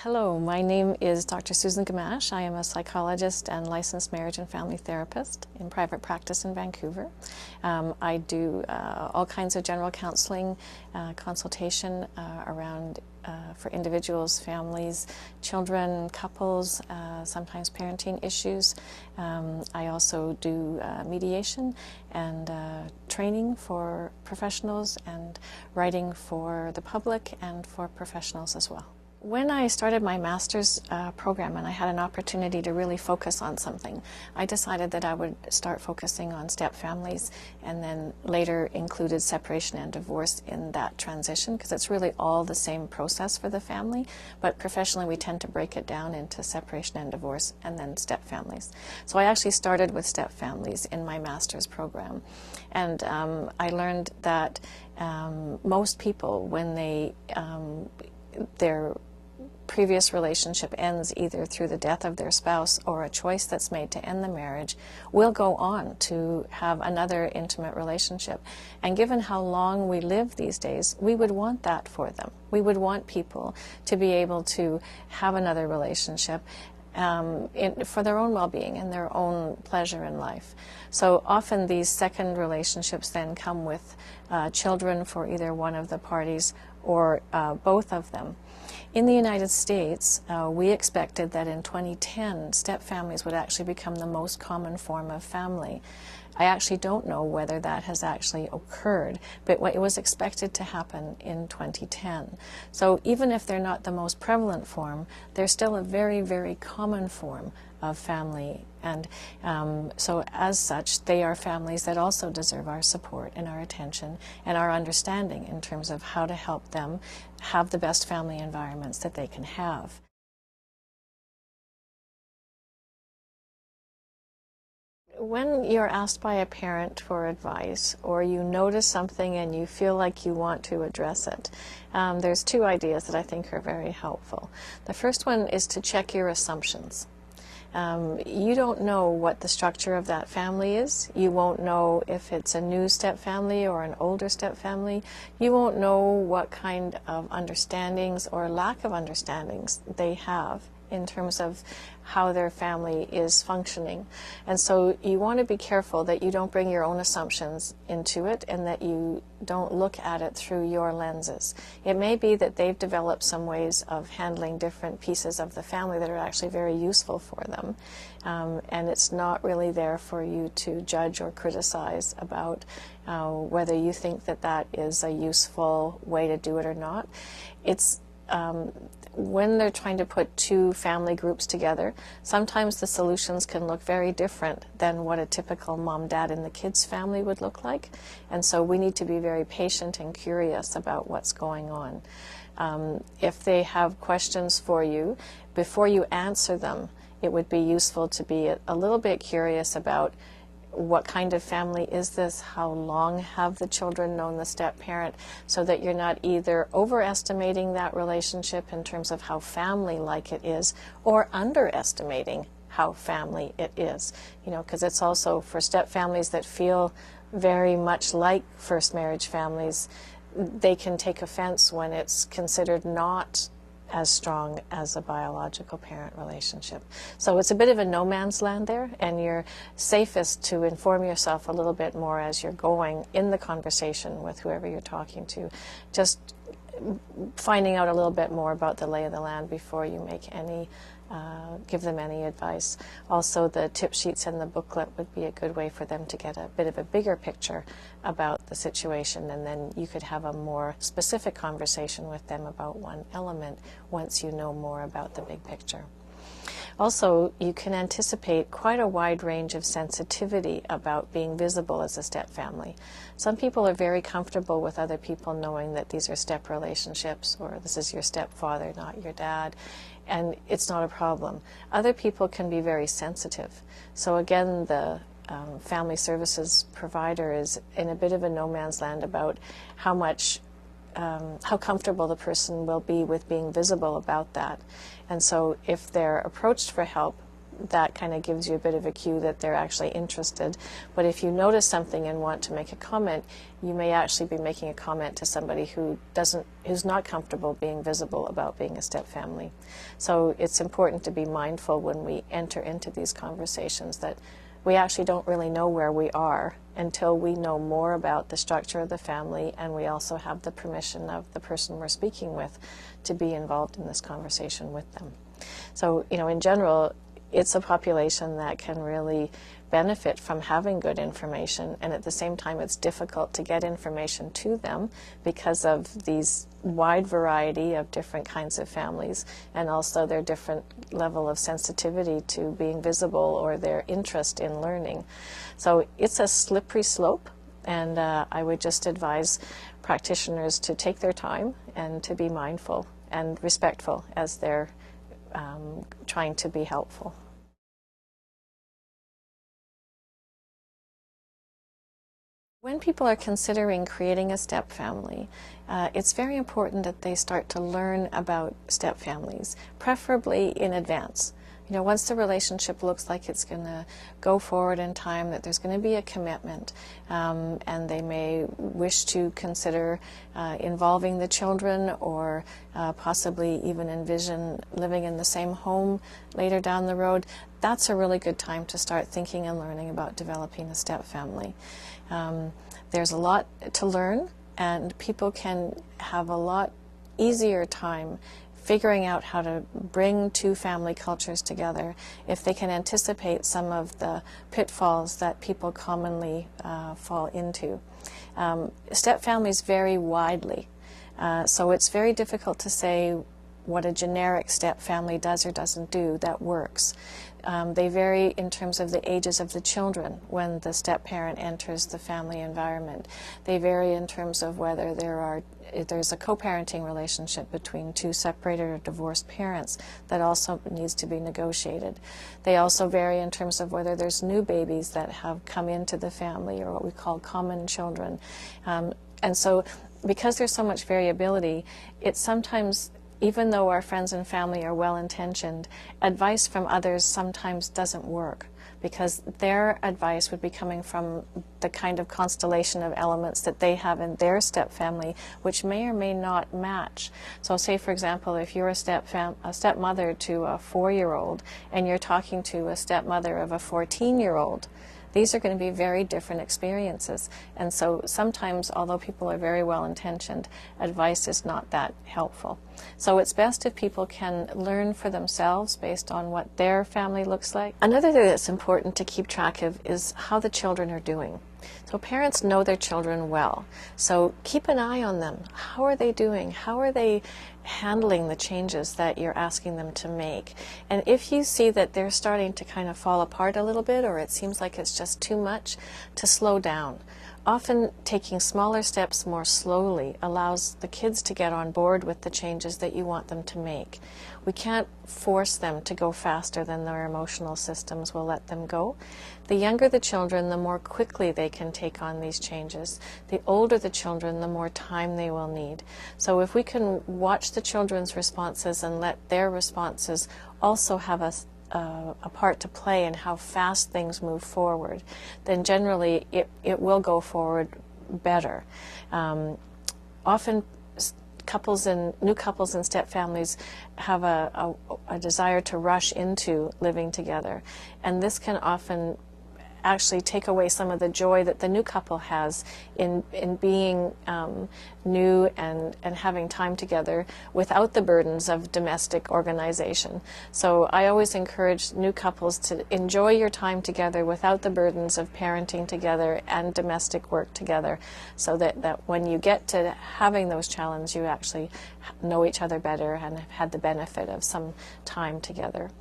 Hello, my name is Dr. Susan Gamache. I am a psychologist and licensed marriage and family therapist in private practice in Vancouver. I do all kinds of general counseling, consultation around for individuals, families, children, couples, sometimes parenting issues. I also do mediation and training for professionals and writing for the public and for professionals as well. When I started my master's program and I had an opportunity to really focus on something, I decided that I would start focusing on step families and then later included separation and divorce in that transition, because it's really all the same process for the family, but professionally we tend to break it down into separation and divorce and then step families. So I actually started with step families in my master's program, and I learned that most people, when their previous relationship ends either through the death of their spouse or a choice that's made to end the marriage, will go on to have another intimate relationship. And given how long we live these days, we would want that for them. We would want people to be able to have another relationship for their own well-being and their own pleasure in life. So often these second relationships then come with children for either one of the parties or both of them. In the United States, we expected that in 2010, step families would actually become the most common form of family. I actually don't know whether that has actually occurred, but it was expected to happen in 2010. So even if they're not the most prevalent form, they're still a very, very common form of family. And so as such, they are families that also deserve our support and our attention and our understanding in terms of how to help them have the best family environments that they can have. When you're asked by a parent for advice, or you notice something and you feel like you want to address it, there's two ideas that I think are very helpful. The first one is to check your assumptions. You don't know what the structure of that family is. You won't know if it's a new step family or an older step family. You won't know what kind of understandings or lack of understandings they have in terms of how their family is functioning. And so you want to be careful that you don't bring your own assumptions into it and that you don't look at it through your lenses. It may be that they've developed some ways of handling different pieces of the family that are actually very useful for them. And it's not really there for you to judge or criticize about whether you think that that is a useful way to do it or not. It's when they're trying to put two family groups together, sometimes the solutions can look very different than what a typical mom, dad, and the kids family would look like. And so we need to be very patient and curious about what's going on. If they have questions for you, before you answer them, it would be useful to be a little bit curious about what kind of family is this? How long have the children known the step-parent? So that you're not either overestimating that relationship in terms of how family-like it is, or underestimating how family it is. You know, because it's also for step-families that feel very much like first marriage families, they can take offense when it's considered not as strong as a biological parent relationship. So it's a bit of a no man's land there, and you're safest to inform yourself a little bit more as you're going in the conversation with whoever you're talking to. Just finding out a little bit more about the lay of the land before you make any give them any advice. Also, the tip sheets and the booklet would be a good way for them to get a bit of a bigger picture about the situation, and then you could have a more specific conversation with them about one element once you know more about the big picture. Also, you can anticipate quite a wide range of sensitivity about being visible as a step family. Some people are very comfortable with other people knowing that these are step relationships, or this is your stepfather, not your dad, and it's not a problem. Other people can be very sensitive. So again, the family services provider is in a bit of a no man's land about how comfortable the person will be with being visible about that. And so if they're approached for help, that kind of gives you a bit of a cue that they're actually interested. But if you notice something and want to make a comment, you may actually be making a comment to somebody who's not comfortable being visible about being a step family. So it's important to be mindful when we enter into these conversations that we actually don't really know where we are until we know more about the structure of the family, and we also have the permission of the person we're speaking with to be involved in this conversation with them. So, in general, it's a population that can really benefit from having good information, and at the same time it's difficult to get information to them because of these wide variety of different kinds of families, and also their different level of sensitivity to being visible or their interest in learning. So it's a slippery slope, and I would just advise practitioners to take their time and to be mindful and respectful as they're trying to be helpful. When people are considering creating a step family, it's very important that they start to learn about step families, preferably in advance. Once the relationship looks like it's going to go forward in time, that there's going to be a commitment, and they may wish to consider involving the children, or possibly even envision living in the same home later down the road, that's a really good time to start thinking and learning about developing a step family. There's a lot to learn, and people can have a lot easier time figuring out how to bring two family cultures together if they can anticipate some of the pitfalls that people commonly fall into. Step families vary widely, so it's very difficult to say what a generic step family does or doesn't do that works. They vary in terms of the ages of the children when the step parent enters the family environment. They vary in terms of whether there's a co-parenting relationship between two separated or divorced parents that also needs to be negotiated. They also vary in terms of whether there's new babies that have come into the family, or what we call common children. And so because there's so much variability, it's sometimes, even though our friends and family are well-intentioned, advice from others sometimes doesn't work, because their advice would be coming from the kind of constellation of elements that they have in their step family, which may or may not match. So say, for example, if you're a stepmother to a 4-year-old and you're talking to a stepmother of a 14-year-old, these are going to be very different experiences. And so sometimes, although people are very well intentioned, advice is not that helpful. So it's best if people can learn for themselves based on what their family looks like. Another thing that's important to keep track of is how the children are doing. So parents know their children well. So keep an eye on them. How are they doing? How are they handling the changes that you're asking them to make? And if you see that they're starting to kind of fall apart a little bit, or it seems like it's just too much, to slow down. Often taking smaller steps more slowly allows the kids to get on board with the changes that you want them to make. We can't force them to go faster than their emotional systems will let them go. The younger the children, the more quickly they can take on these changes. The older the children, the more time they will need. So if we can watch the children's responses and let their responses also have a part to play in how fast things move forward, then generally it will go forward better. Often new couples and step families have a desire to rush into living together, and this can often actually take away some of the joy that the new couple has in being new and having time together without the burdens of domestic organization. So I always encourage new couples to enjoy your time together without the burdens of parenting together and domestic work together, so that when you get to having those challenges, you actually know each other better and have had the benefit of some time together.